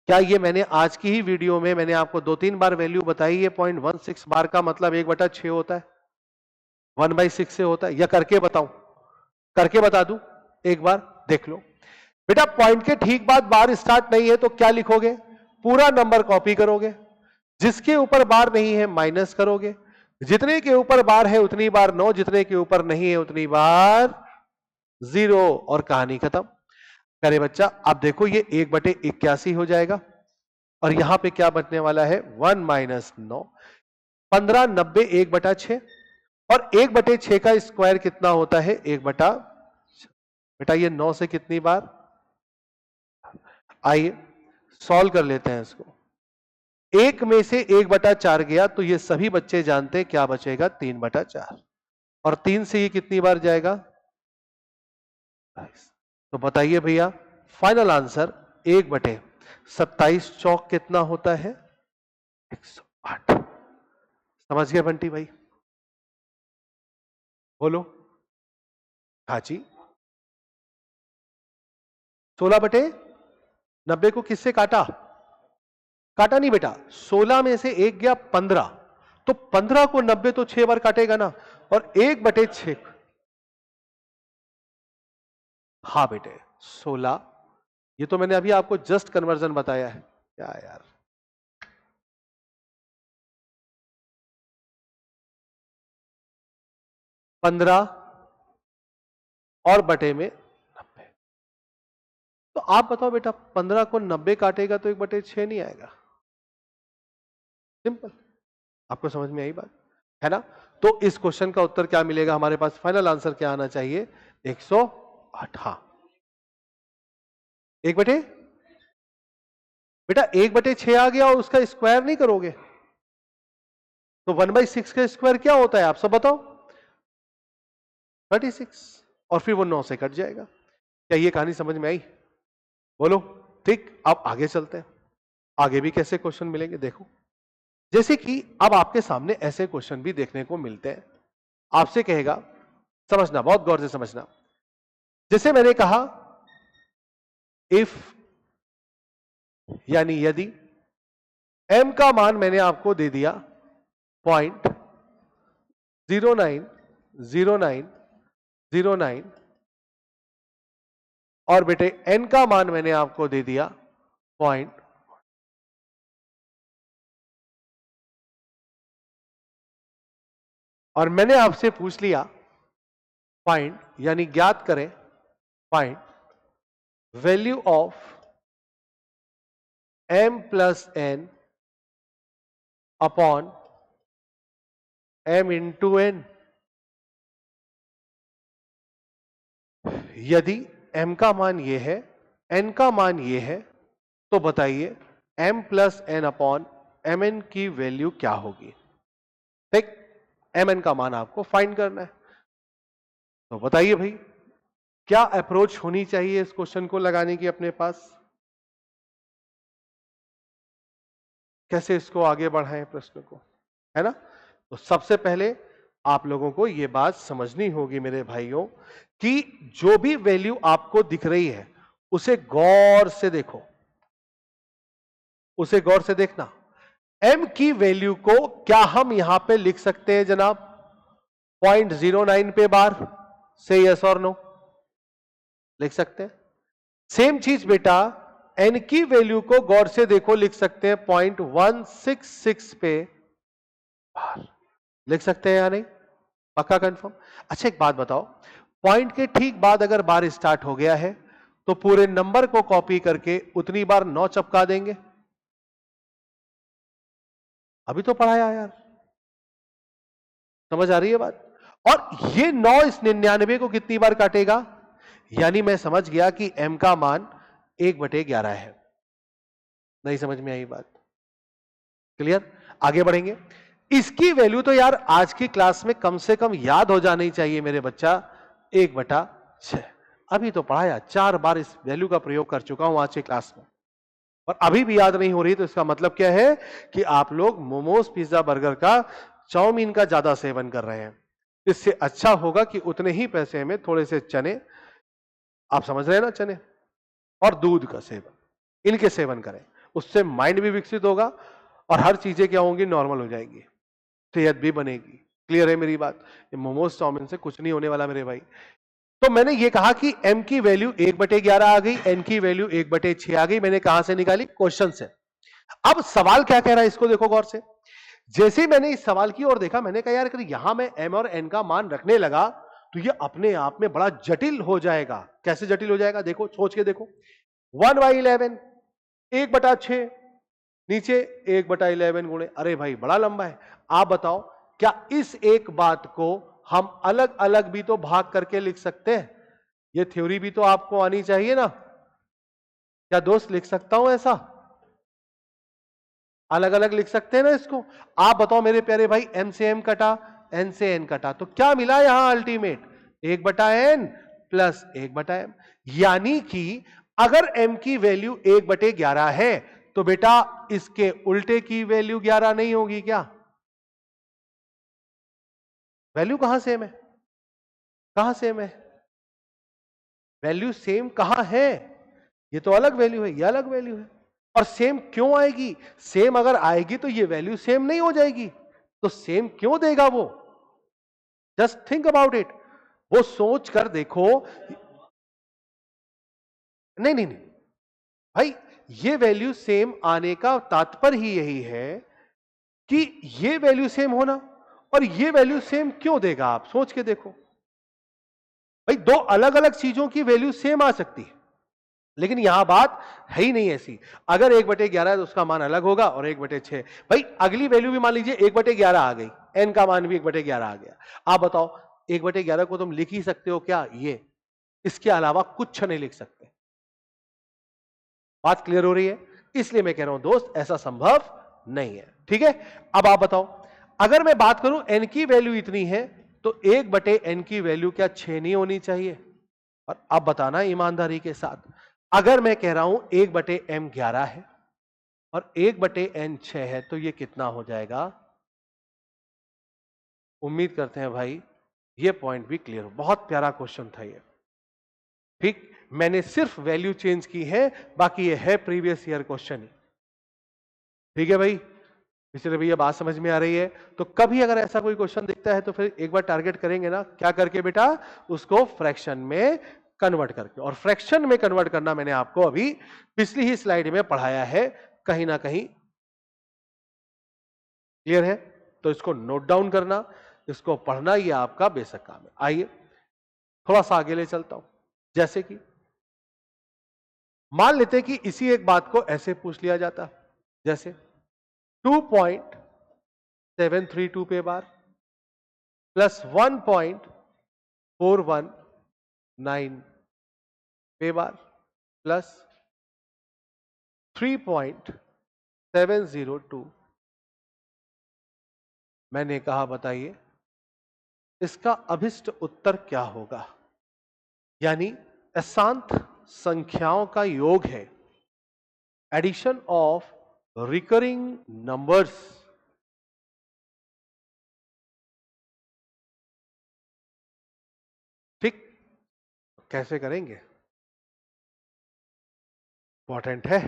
क्या ये मैंने आज की ही वीडियो में मैंने आपको 2-3 बार वैल्यू बताई है, 0.16 बार का मतलब 1/6 होता है, 1/6 से होता है, या करके बताऊं, करके बता दूं, एक बार देख लो बेटा। पॉइंट के ठीक बाद बार स्टार्ट नहीं है तो क्या लिखोगे, पूरा नंबर कॉपी करोगे, जिसके ऊपर बार नहीं है माइनस करोगे, जितने के ऊपर बार है उतनी बार 9, जितने के ऊपर नहीं है उतनी बार 0, और कहानी खत्म। करे बच्चा अब देखो ये 1/81 हो जाएगा, और यहां पे क्या बचने वाला है, 1 माइनस 9, 15 90 1/6, और 1/6 का स्क्वायर कितना होता है, 1/, बेटा ये 9 से कितनी बार, आइए सॉल्व कर लेते हैं इसको। 1 में से 1/4 गया तो ये सभी बच्चे जानते हैं क्या बचेगा, 3/4, और 3 से ये कितनी बार जाएगा, 22। तो बताइए भैया फाइनल आंसर 1/27 चौक कितना होता है, 108। समझ गया बंटी भाई? बोलो। हाँ जी, 16/90 को किससे काटा? काटा नहीं बेटा, 16 में से 1 गया 15, तो 15 को 90 तो 6 बार काटेगा ना, और 1/6। हाँ बेटे 16, ये तो मैंने अभी आपको जस्ट कन्वर्जन बताया है। क्या यार, 15 और बटे में 90। तो आप बताओ बेटा, 15 को 90 काटेगा तो 1/6 नहीं आएगा? सिंपल। आपको समझ में आई बात है ना? तो इस क्वेश्चन का उत्तर क्या मिलेगा हमारे पास? फाइनल आंसर क्या आना चाहिए? 108। हाँ, 1 बटे बेटा 1/6 आ गया और उसका स्क्वायर नहीं करोगे तो 1/6 का स्क्वायर क्या होता है आप सब बताओ? 36, और फिर वो 9 से कट जाएगा। क्या ये कहानी समझ में आई? बोलो। ठीक, अब आगे चलते हैं। आगे भी कैसे क्वेश्चन मिलेंगे देखो। जैसे कि अब आपके सामने ऐसे क्वेश्चन भी देखने को मिलते हैं। आपसे कहेगा, समझना, बहुत गौर से समझना। जैसे मैंने कहा इफ, यानी यदि m का मान मैंने आपको दे दिया 0.090909 और बेटे n का मान मैंने आपको दे दिया पॉइंट, और मैंने आपसे पूछ लिया फाइंड, यानी ज्ञात करें, find value of m plus n upon m into n। यदि m का मान ये है, n का मान ये है, तो बताइए m plus n upon mn की वैल्यू क्या होगी? ठीक, mn का मान आपको फाइंड करना है। तो बताइए भाई, क्या अप्रोच होनी चाहिए इस क्वेश्चन को लगाने की अपने पास? कैसे इसको आगे बढ़ाएं प्रश्न को, है ना? तो सबसे पहले आप लोगों को यह बात समझनी होगी मेरे भाइयों कि जो भी वैल्यू आपको दिख रही है उसे गौर से देखो, उसे गौर से देखना। m की वैल्यू को क्या हम यहां पे लिख सकते हैं जनाब 0.09 पे बार से? यस और नो लिख सकते हैं। सेम चीज बेटा n की वैल्यू को गौर से देखो, लिख सकते हैं 0.166 पे बार, लिख सकते हैं या नहीं? पक्का कंफर्म? अच्छा एक बात बताओ, पॉइंट के ठीक बाद अगर बार स्टार्ट हो गया है तो पूरे नंबर को कॉपी करके उतनी बार 9 चपका देंगे। अभी तो पढ़ाया यार, समझ आ रही है बात? और ये 9 इस 99 को कितनी बार काटेगा? यानी मैं समझ गया कि m का मान 1/11 है। नहीं समझ में आई बात? क्लियर? आगे बढ़ेंगे। इसकी वैल्यू तो यार आज की क्लास में कम से कम याद हो जानी चाहिए मेरे बच्चा, 1/6। अभी तो पढ़ाया, 4 बार इस वैल्यू का प्रयोग कर चुका हूं आज की क्लास में, और अभी भी याद नहीं हो रही, तो इसका मतलब क्या है कि आप लोग मोमोज, पिज्जा, बर्गर का, चाउमीन का ज्यादा सेवन कर रहे हैं। इससे अच्छा होगा कि उतने ही पैसे में थोड़े से चने, आप समझ रहे हैं ना, चने और दूध का सेवन, इनके सेवन करें। उससे माइंड भी विकसित होगा और हर चीजें क्या होंगी, नॉर्मल हो जाएंगी, सेहत भी बनेगी। क्लियर है मेरी बात? ये मोमोज चाउमीन से कुछ नहीं होने वाला मेरे भाई। तो मैंने ये कहा कि m की वैल्यू 1/11 आ गई, n की वैल्यू 1/6 आ गई। मैंने कहां से निकाली? क्वेश्चन से। अब सवाल क्या कह रहा है इसको देखो गौर से। जैसे ही मैंने इस सवाल की ओर देखा, मैंने कहा यार अगर यहां मैं m और n का मान रखने लगा तो ये अपने आप में बड़ा जटिल हो जाएगा। कैसे जटिल हो जाएगा? देखो, सोच के देखो। 1/11, 1/6, नीचे 1/11 गुणे, अरे भाई बड़ा लंबा है। आप बताओ, क्या इस एक बात को हम अलग अलग भी तो भाग करके लिख सकते हैं? ये थ्योरी भी तो आपको आनी चाहिए ना। क्या दोस्त लिख सकता हूं ऐसा? अलग अलग लिख सकते हैं ना इसको? आप बताओ मेरे प्यारे भाई, m से m कटा, n से n कटा, तो क्या मिला यहां अल्टीमेट? 1/n plus 1/m। यानी कि अगर m की वैल्यू 1/11 है तो बेटा इसके उल्टे की वैल्यू 11 नहीं होगी क्या? वैल्यू कहां सेम है? कहां सेम है? वैल्यू सेम कहां है? ये तो अलग वैल्यू है, ये अलग वैल्यू है। और सेम क्यों आएगी? सेम अगर आएगी तो ये वैल्यू सेम नहीं हो जाएगी, तो सेम क्यों देगा वो? Just think about it. वो सोच कर देखो। नहीं नहीं नहीं भाई, ये वैल्यू सेम आने का तात्पर्य ही यही है कि ये वैल्यू सेम होना, और ये वैल्यू सेम क्यों देगा? आप सोच के देखो भाई, दो अलग अलग चीजों की वैल्यू सेम आ सकती है, लेकिन यहां बात है ही नहीं ऐसी। अगर 1/11 है तो उसका मान अलग होगा, और 1/6 भाई अगली वैल्यू भी मान लीजिए 1/11 आ गई, n का मान भी 1/11 आ गया। आप बताओ 1/11 को तुम लिख ही सकते हो क्या? ये इसके अलावा कुछ नहीं लिख सकते। बात क्लियर हो रही है? इसलिए मैं कह रहा हूं दोस्त, ऐसा संभव नहीं है। ठीक है, अब आप बताओ, अगर मैं बात करूं n की वैल्यू इतनी है, तो 1/n की वैल्यू क्या 6 नहीं होनी चाहिए? और अब बताना ईमानदारी के साथ, अगर मैं कह रहा हूं 1/m 11 है और 1/n 6 है, तो ये कितना हो जाएगा? उम्मीद करते हैं भाई ये पॉइंट भी क्लियर हो। बहुत प्यारा क्वेश्चन था ये। ठीक, मैंने सिर्फ वैल्यू चेंज की है, बाकी ये है प्रीवियस ईयर क्वेश्चन। ठीक है भाई, इसलिए भैया बात समझ में आ रही है? तो कभी अगर ऐसा कोई क्वेश्चन दिखता है तो फिर एक बार टारगेट करेंगे ना, क्या करके बेटा? उसको फ्रैक्शन में कन्वर्ट करके। और फ्रैक्शन में कन्वर्ट करना मैंने आपको अभी पिछली ही स्लाइड में पढ़ाया है, कहीं ना कहीं क्लियर है? तो इसको नोट डाउन करना, इसको पढ़ना, ये आपका बेसिक काम है। आइए थोड़ा सा आगे ले चलता हूं। जैसे कि मान लेते कि इसी एक बात को ऐसे पूछ लिया जाता, जैसे 2.732 पे बार प्लस 1.419 पे बार प्लस 3.702। मैंने कहा बताइए इसका अभिष्ट उत्तर क्या होगा? यानी अशांत संख्याओं का योग है, एडिशन ऑफ रिकरिंग नंबर्स। ठीक, कैसे करेंगे? इंपॉर्टेंट है।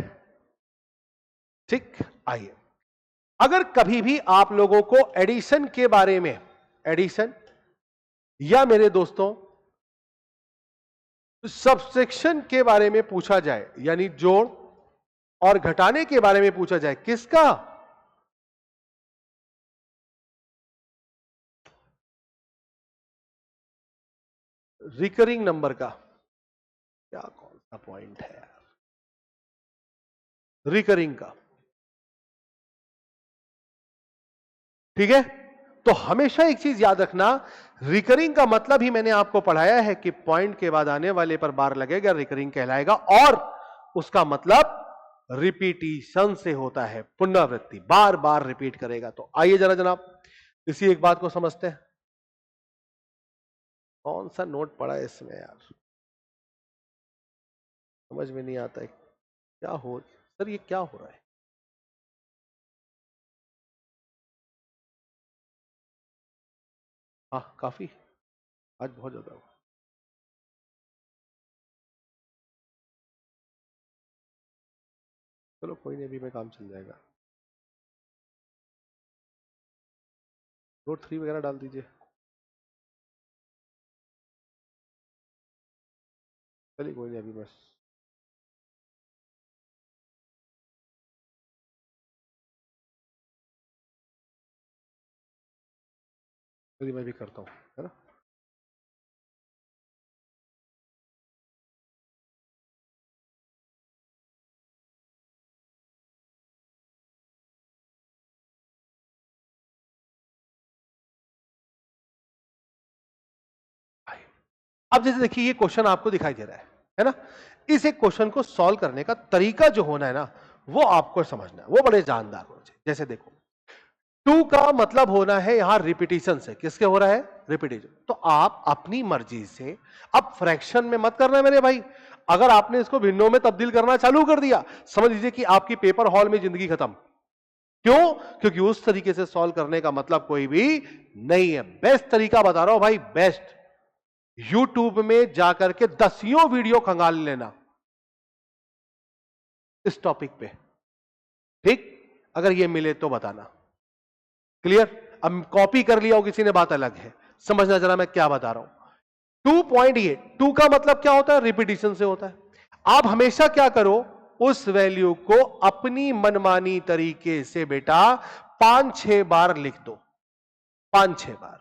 ठीक, आइए, अगर कभी भी आप लोगों को एडिशन के बारे में, एडिशन या मेरे दोस्तों सबसेक्शन के बारे में पूछा जाए, यानी जोड़ और घटाने के बारे में पूछा जाए, किसका? रिकरिंग नंबर का। क्या कौन सा पॉइंट है यार? रिकरिंग का। ठीक है, तो हमेशा एक चीज याद रखना, रिकरिंग का मतलब ही मैंने आपको पढ़ाया है कि पॉइंट के बाद आने वाले पर बार लगेगा, रिकरिंग कहलाएगा। और उसका मतलब रिपीटिशन से होता है, पुनरावृत्ति, बार बार रिपीट करेगा। तो आइए जरा जनाब इसी एक बात को समझते हैं। कौन सा नोट पड़ा है इसमें यार, समझ में नहीं आता है क्या हो सर, ये क्या हो रहा है? हाँ काफी, आज बहुत ज्यादा हुआ। चलो कोई नहीं, अभी में काम चल जाएगा। नोट 3 वगैरह डाल दीजिए। चलिए कोई नहीं, अभी बस चलिए मैं भी करता हूँ, है ना। अब जैसे देखिए ये क्वेश्चन आपको दिखाई दे रहा है ना। इस एक क्वेश्चन को सॉल्व करने का तरीका जो होना है ना, वो आपको समझना है, वो बड़े जानदार होना चाहिए। जैसे देखो 2 का मतलब होना है यहां रिपीटिशन से। किसके हो रहा है? रिपीटिशन। तो आप अपनी मर्जी से, अब फ्रैक्शन में मत करना मेरे भाई। अगर आपने इसको भिन्नों में तब्दील करना चालू कर दिया, समझ लीजिए कि आपकी पेपर हॉल में जिंदगी खत्म। क्यों? क्योंकि उस तरीके से सॉल्व करने का मतलब कोई भी नहीं है। बेस्ट तरीका बता रहा हूं भाई, बेस्ट। यूट्यूब में जाकर के 10 वीडियो खंगाल लेना इस टॉपिक पे, ठीक? अगर ये मिले तो बताना। क्लियर? अब कॉपी कर लिया हो किसी ने, बात अलग है, समझना जरा मैं क्या बता रहा हूं। 2 का मतलब क्या होता है? रिपीटिशन से होता है। आप हमेशा क्या करो, उस वैल्यू को अपनी मनमानी तरीके से बेटा 5-6 बार लिख दो, 5-6 बार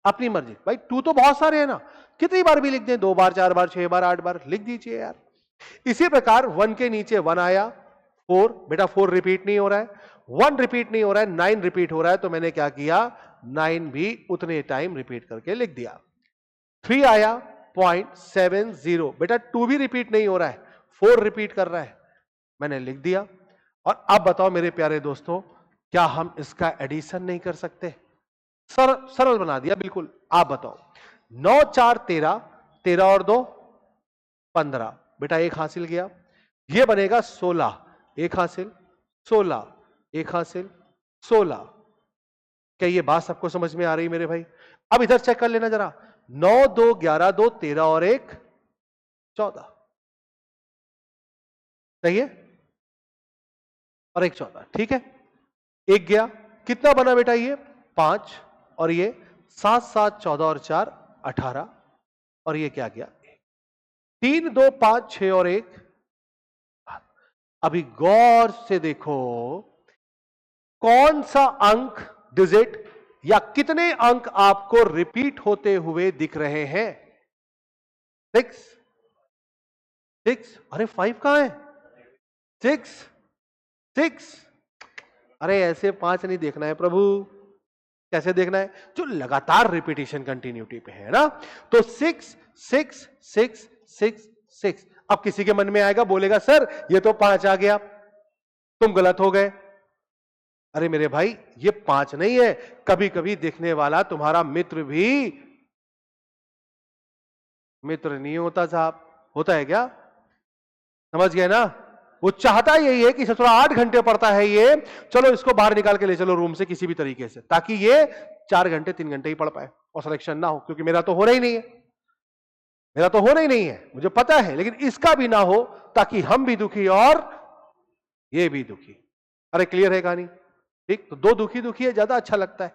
अपनी मर्जी। भाई 2 तो बहुत सारे हैं ना, कितनी बार भी लिख दें, 2 बार, 4 बार, 6 बार, 8 बार लिख दीजिए यार। इसी प्रकार 1 के नीचे 1 आया, 4, बेटा 4 रिपीट नहीं हो रहा है, 1 रिपीट नहीं हो रहा है, 9 रिपीट हो रहा है, तो मैंने क्या किया, 9 भी उतने टाइम रिपीट करके लिख दिया। 3 आया 0.70, बेटा 2 भी रिपीट नहीं हो रहा है, 4 रिपीट कर रहा है, मैंने लिख दिया। और अब बताओ मेरे प्यारे दोस्तों, क्या हम इसका एडिशन नहीं कर सकते? सरल बना दिया बिल्कुल। आप बताओ, 9 4 13, 13 और 2 15, बेटा 1 हासिल किया, यह बनेगा 16, 1 हासिल, 16, 1 हासिल, 16। क्या ये बात सबको समझ में आ रही मेरे भाई? अब इधर चेक कर लेना जरा, 9 2 11 2 13 और 1 14, सही है? और 1 14, ठीक है। 1 गया, कितना बना बेटा ये? 5, और ये 7 7 14 और 4 18, और ये क्या गया? 3 2 5 6 और 1। अभी गौर से देखो, कौन सा अंक, डिजिट या कितने अंक आपको रिपीट होते हुए दिख रहे हैं? 6, 6, अरे 5 कहां है? 6, 6, अरे ऐसे 5 नहीं देखना है प्रभु, कैसे देखना है? जो लगातार रिपीटिशन कंटिन्यूटी पे है ना, तो 6 6 6 6 6। अब किसी के मन में आएगा, बोलेगा सर ये तो 5 आ गया, तुम गलत हो गए। अरे मेरे भाई, ये 5 नहीं है, कभी कभी देखने वाला तुम्हारा मित्र भी मित्र नहीं होता साहब, होता है क्या? समझ गए ना? वो चाहता यही है कि ससुरा 8 घंटे पढ़ता है ये, चलो इसको बाहर निकाल के ले चलो रूम से किसी भी तरीके से, ताकि ये 4 घंटे 3 घंटे ही पढ़ पाए और सिलेक्शन ना हो, क्योंकि मेरा तो होना ही नहीं है, मेरा तो होना ही नहीं है, मुझे पता है, लेकिन इसका भी ना हो, ताकि हम भी दुखी और ये भी दुखी। अरे क्लियर है कहानी? ठीक, तो 2 दुखी दुखी है, ज्यादा अच्छा लगता है।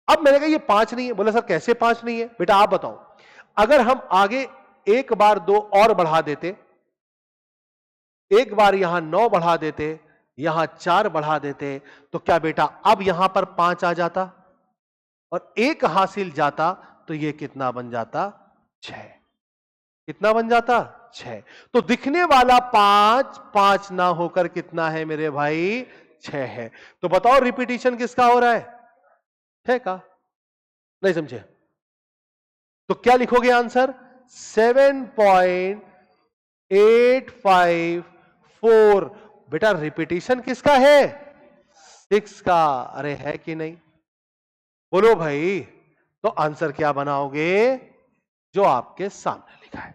अब मैंने कहा ये 5 नहीं है, बोला सर कैसे 5 नहीं है? बेटा आप बताओ, अगर हम आगे 1 बार 2 और बढ़ा देते, 1 बार यहां 9 बढ़ा देते, यहां 4 बढ़ा देते, तो क्या बेटा अब यहां पर 5 आ जाता और 1 हासिल जाता, तो ये कितना बन जाता? 6। कितना बन जाता? 6। तो दिखने वाला 5 5 ना होकर कितना है मेरे भाई? 6 है। तो बताओ रिपीटिशन किसका हो रहा है? 6 का। नहीं समझे? तो क्या लिखोगे आंसर? 7.854। बेटा रिपीटिशन किसका है? 6 का। अरे है कि नहीं? बोलो भाई। तो आंसर क्या बनाओगे? जो आपके सामने लिखा है।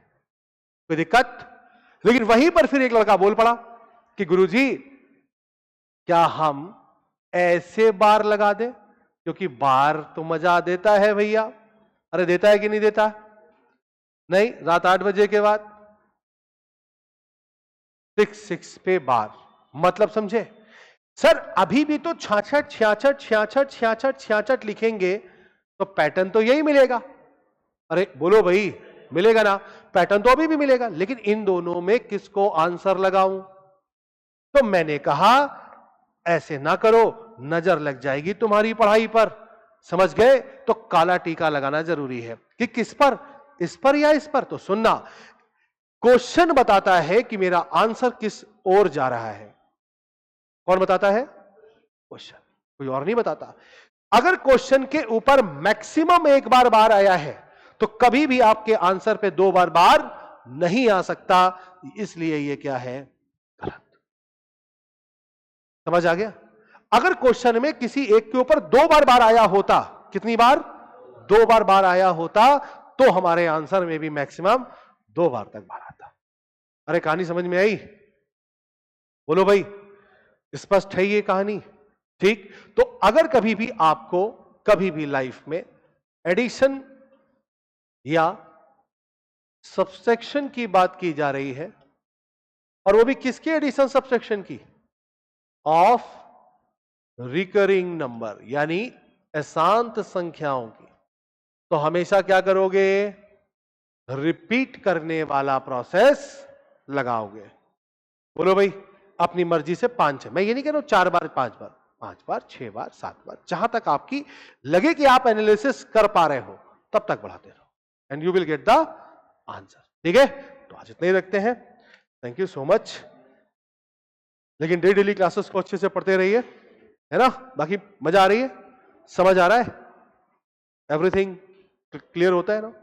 कोई दिक्कत? लेकिन वहीं पर फिर एक लड़का बोल पड़ा कि गुरुजी क्या हम ऐसे बार लगा दें, क्योंकि बार तो मजा देता है भैया। अरे देता है कि नहीं देता? नहीं, रात 8 बजे के बाद 6 पे बार, मतलब समझे? सर अभी भी तो 66 66 66 66 66 लिखेंगे तो पैटर्न तो यही मिलेगा। अरे बोलो भाई, मिलेगा ना? पैटर्न तो अभी भी मिलेगा, लेकिन इन दोनों में किसको आंसर लगाऊं? तो मैंने कहा ऐसे ना करो, नजर लग जाएगी तुम्हारी पढ़ाई पर। समझ गए? तो काला टीका लगाना जरूरी है कि किस पर, इस पर या इस पर। तो सुनना, क्वेश्चन बताता है कि मेरा आंसर किस ओर जा रहा है। कौन बताता है? क्वेश्चन, कोई और नहीं बताता। अगर क्वेश्चन के ऊपर मैक्सिमम 1 बार बार आया है, तो कभी भी आपके आंसर पे 2 बार बार नहीं आ सकता, इसलिए ये क्या है? गलत। समझ आ गया? अगर क्वेश्चन में किसी एक के ऊपर 2 बार बार आया होता, कितनी बार? 2 बार बार आया होता, तो हमारे आंसर में भी मैक्सिमम 2 बार तक बार आता। अरे कहानी समझ में आई? बोलो भाई, स्पष्ट है ये कहानी? ठीक। तो अगर कभी भी आपको कभी भी लाइफ में एडिशन या सबसेक्शन की बात की जा रही है, और वो भी किसकी एडिशन सबसेक्शन की? ऑफ रिकरिंग नंबर, यानी अशांत संख्याओं की। तो हमेशा क्या करोगे? रिपीट करने वाला प्रोसेस लगाओगे। बोलो भाई, अपनी मर्जी से 5 है, मैं ये नहीं कह रहा हूं 4 बार 5 बार, 5 बार 6 बार 7 बार, जहां तक आपकी लगे कि आप एनालिसिस कर पा रहे हो तब तक बढ़ाते रहो, and you will get the answer. ठीक है, तो आज इतना ही रखते हैं। Thank you so much. लेकिन डेली क्लासेस को अच्छे से पढ़ते रहिए, है ना? बाकी मजा आ रही है, समझ आ रहा है, एवरीथिंग क्लियर होता है ना?